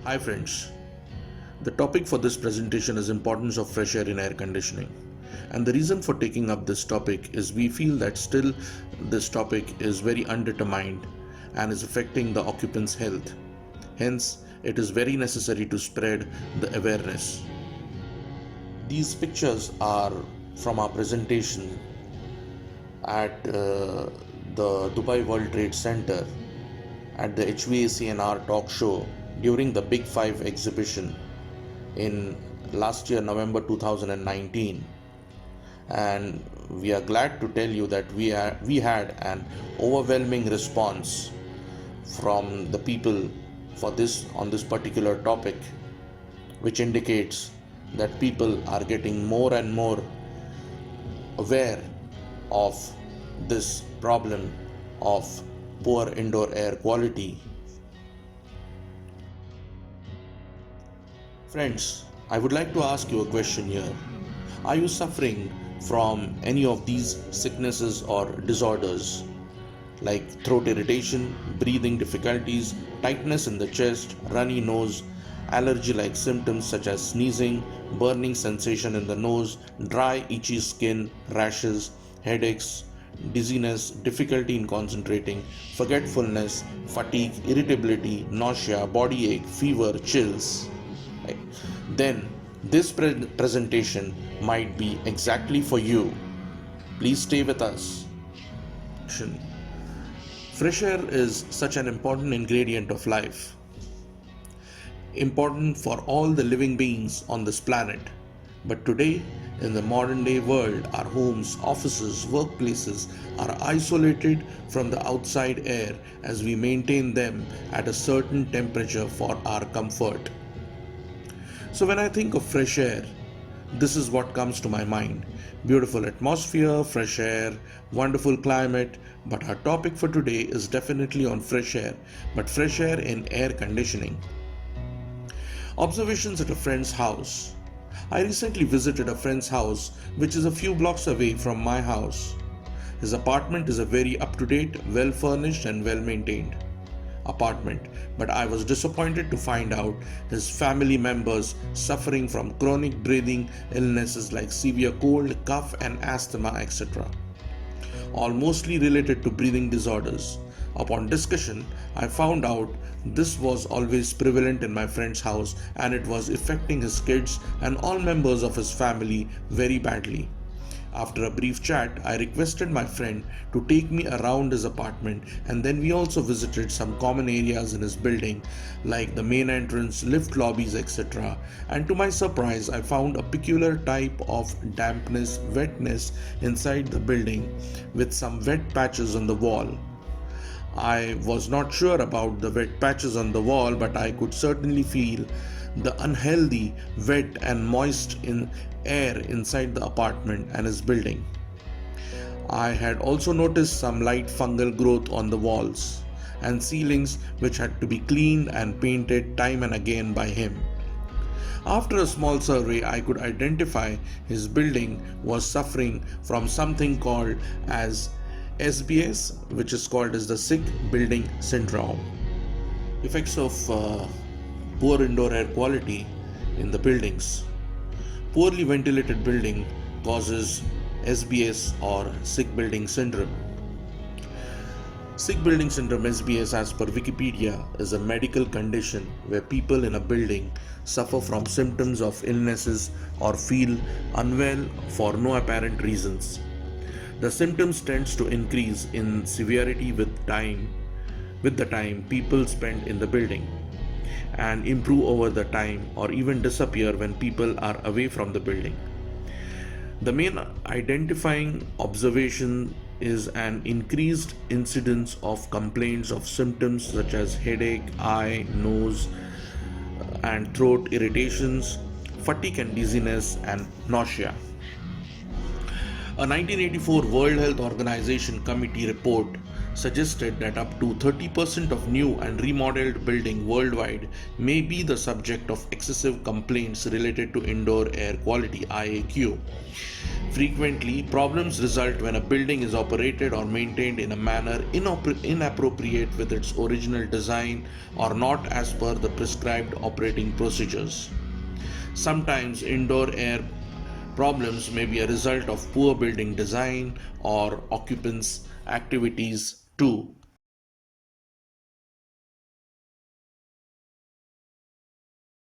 Hi friends, the topic for this presentation is importance of fresh air in air conditioning. And the reason for taking up this topic is we feel that still this topic is very undetermined and is affecting the occupants' health. Hence, it is very necessary to spread the awareness. These pictures are from our presentation at the Dubai World Trade Center at the HVAC R talk show during the Big Five exhibition in last year November 2019, and we are glad to tell you that we had an overwhelming response from the people for this on this particular topic, which indicates that people are getting more and more aware of this problem of poor indoor air quality. Friends, I would like to ask you a question here. Are you suffering from any of these sicknesses or disorders like throat irritation, breathing difficulties, tightness in the chest, runny nose, allergy like symptoms such as sneezing, burning sensation in the nose, dry, itchy skin, rashes, headaches, dizziness, difficulty in concentrating, forgetfulness, fatigue, irritability, nausea, body ache, fever, chills? Right? Then this presentation might be exactly for you. Please stay with us. Fresh air is such an important ingredient of life, important for all the living beings on this planet. But today, in the modern day world, our homes, offices, workplaces are isolated from the outside air as we maintain them at a certain temperature for our comfort. So when I think of fresh air, this is what comes to my mind. Beautiful atmosphere, fresh air, wonderful climate. But our topic for today is definitely on fresh air, but fresh air in air conditioning. Observations at a friend's house. I recently visited a friend's house which is a few blocks away from my house. His apartment is a very up-to-date, well-furnished and well-maintained apartment, but I was disappointed to find out his family members suffering from chronic breathing illnesses like severe cold, cough and asthma, etc., all mostly related to breathing disorders. Upon discussion, I found out this was always prevalent in my friend's house and it was affecting his kids and all members of his family very badly. After a brief chat, I requested my friend to take me around his apartment, and then we also visited some common areas in his building like the main entrance, lift lobbies, etc. And to my surprise, I found a peculiar type of dampness, wetness inside the building with some wet patches on the wall. I was not sure about the wet patches on the wall, but I could certainly feel the unhealthy, wet and moist air inside the apartment and his building. I had also noticed some light fungal growth on the walls and ceilings which had to be cleaned and painted time and again by him. After a small survey, I could identify his building was suffering from something called as SBS, which is called as the sick building syndrome. Effects of poor indoor air quality in the buildings. Poorly ventilated building causes SBS or sick building syndrome. Sick building syndrome, SBS, as per Wikipedia, is a medical condition where people in a building suffer from symptoms of illnesses or feel unwell for no apparent reasons. The symptoms tends to increase in severity with the time people spend in the building, and improve over the time or even disappear when people are away from the building. The main identifying observation is an increased incidence of complaints of symptoms such as headache, eye, nose and throat irritations, fatigue and dizziness and nausea. A 1984 World Health Organization committee report suggested that up to 30% of new and remodeled buildings worldwide may be the subject of excessive complaints related to indoor air quality (IAQ). Frequently, problems result when a building is operated or maintained in a manner inappropriate with its original design or not as per the prescribed operating procedures. Sometimes indoor air problems may be a result of poor building design or occupants' activities too.